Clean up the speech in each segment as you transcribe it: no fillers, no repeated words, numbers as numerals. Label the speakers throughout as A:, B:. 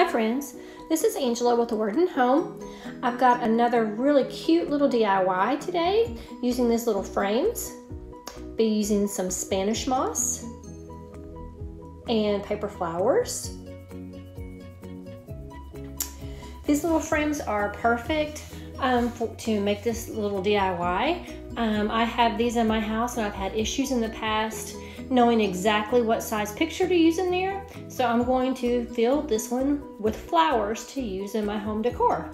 A: Hi friends, this is Angela with The Word and Home. I've got another really cute little DIY today using these little frames. Be using some Spanish moss and paper flowers. These little frames are perfect to make this little DIY. I have these in my house and I've had issues in the past knowing exactly what size picture to use in there. So I'm going to fill this one with flowers to use in my home decor.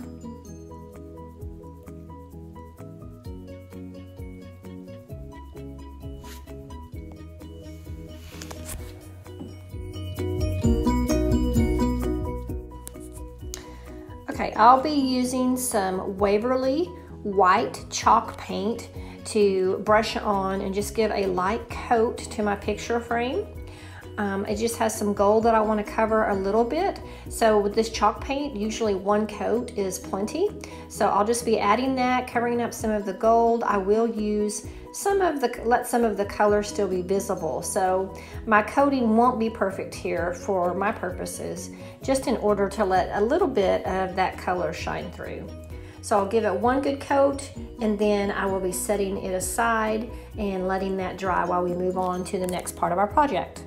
A: Okay, I'll be using some Waverly white chalk paint to brush on and just give a light coat to my picture frame. It just has some gold that I want to cover a little bit. So with this chalk paint, usually one coat is plenty. So I'll just be adding that, covering up some of the gold. I will use let some of the color still be visible. So my coating won't be perfect here for my purposes, just in order to let a little bit of that color shine through. So I'll give it one good coat and then I will be setting it aside and letting that dry while we move on to the next part of our project.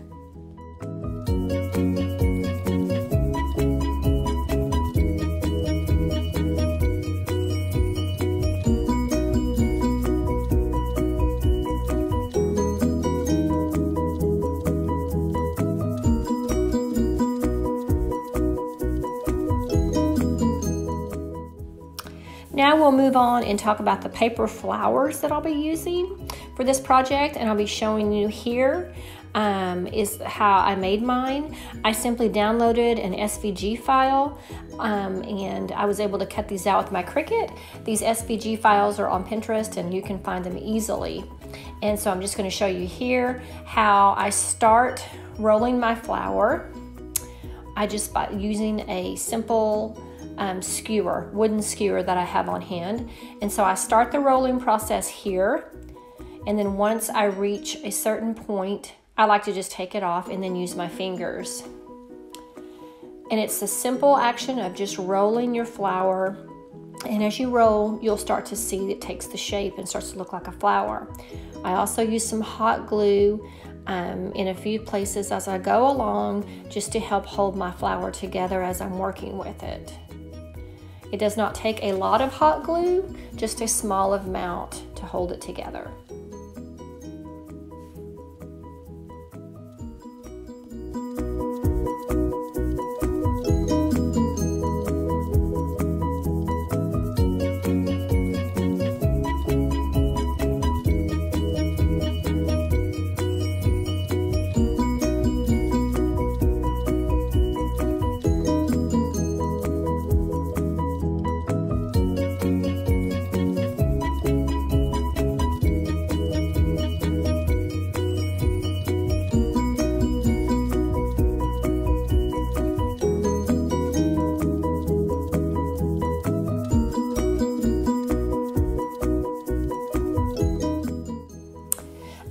A: Now we'll move on and talk about the paper flowers that I'll be using for this project, and I'll be showing you here is how I made mine. I simply downloaded an SVG file and I was able to cut these out with my Cricut. These SVG files are on Pinterest and you can find them easily. And so I'm just going to show you here how I start rolling my flower. I just by using a simple wooden skewer that I have on hand. And so I start the rolling process here, and then once I reach a certain point, I like to just take it off and then use my fingers. And it's a simple action of just rolling your flower, and as you roll, you'll start to see it takes the shape and starts to look like a flower. I also use some hot glue in a few places as I go along, just to help hold my flower together as I'm working with it. It does not take a lot of hot glue, just a small amount to hold it together.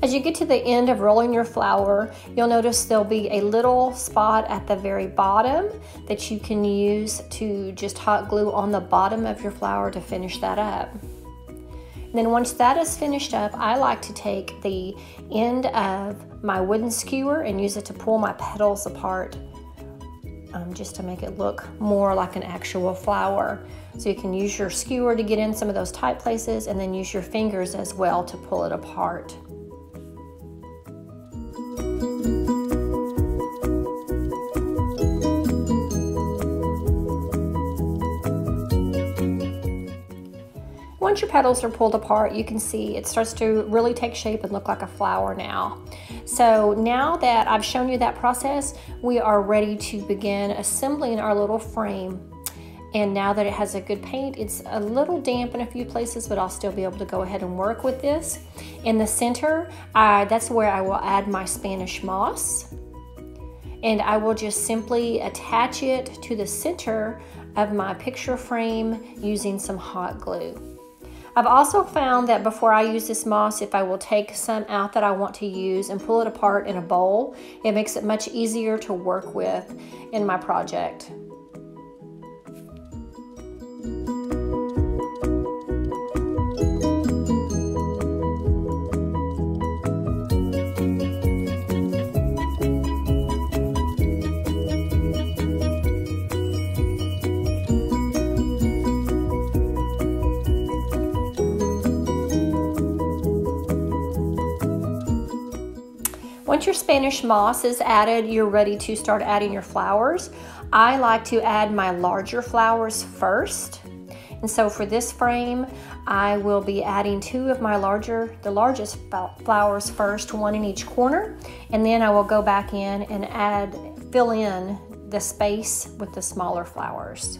A: As you get to the end of rolling your flower, you'll notice there'll be a little spot at the very bottom that you can use to just hot glue on the bottom of your flower to finish that up. And then once that is finished up, I like to take the end of my wooden skewer and use it to pull my petals apart, just to make it look more like an actual flower. So you can use your skewer to get in some of those tight places, and then use your fingers as well to pull it apart. Once your petals are pulled apart, you can see it starts to really take shape and look like a flower now. So now that I've shown you that process, we are ready to begin assembling our little frame. And now that it has a good paint, it's a little damp in a few places, but I'll still be able to go ahead and work with this. In the center, that's where I will add my Spanish moss. And I will just simply attach it to the center of my picture frame using some hot glue. I've also found that before I use this moss, if I will take some out that I want to use and pull it apart in a bowl, it makes it much easier to work with in my project. Once your Spanish moss is added, you're ready to start adding your flowers. I like to add my larger flowers first. And so for this frame, I will be adding two of my the largest flowers first, one in each corner. And then I will go back in and fill in the space with the smaller flowers.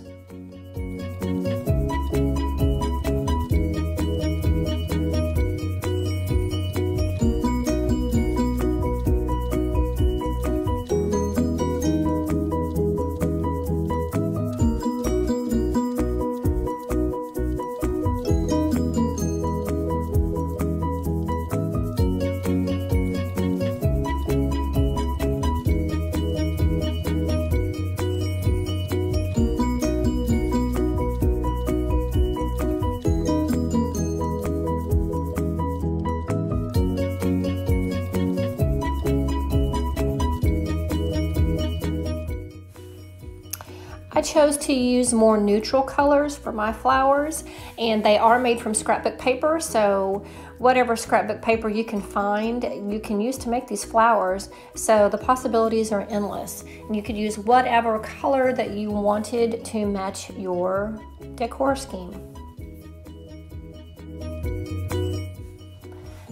A: I chose to use more neutral colors for my flowers, and they are made from scrapbook paper, so whatever scrapbook paper you can find, you can use to make these flowers. So the possibilities are endless, and you could use whatever color that you wanted to match your decor scheme.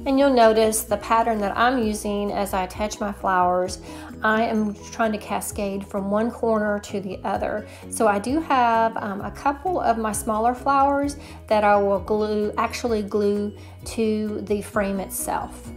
A: And you'll notice the pattern that I'm using as I attach my flowers. I am trying to cascade from one corner to the other. So I do have a couple of my smaller flowers that I will actually glue to the frame itself.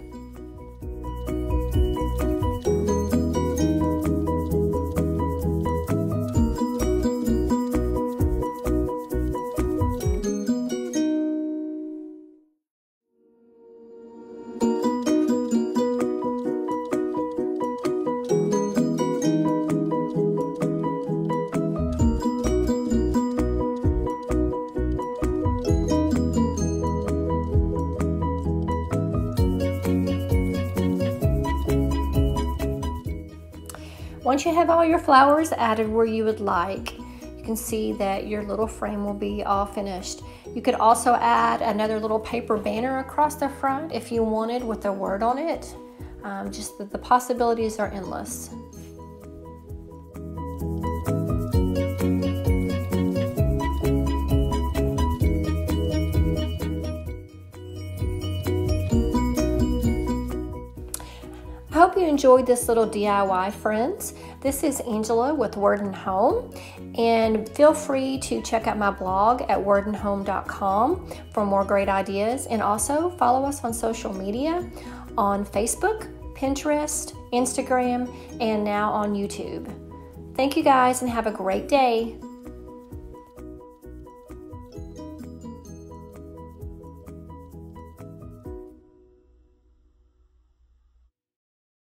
A: Once you have all your flowers added where you would like, you can see that your little frame will be all finished. You could also add another little paper banner across the front if you wanted with a word on it. Just the possibilities are endless. I hope you enjoyed this little DIY, friends. This is Angela with Word and Home, and feel free to check out my blog at wordandhome.com for more great ideas, and also follow us on social media on Facebook, Pinterest, Instagram, and now on YouTube. Thank you guys, and have a great day.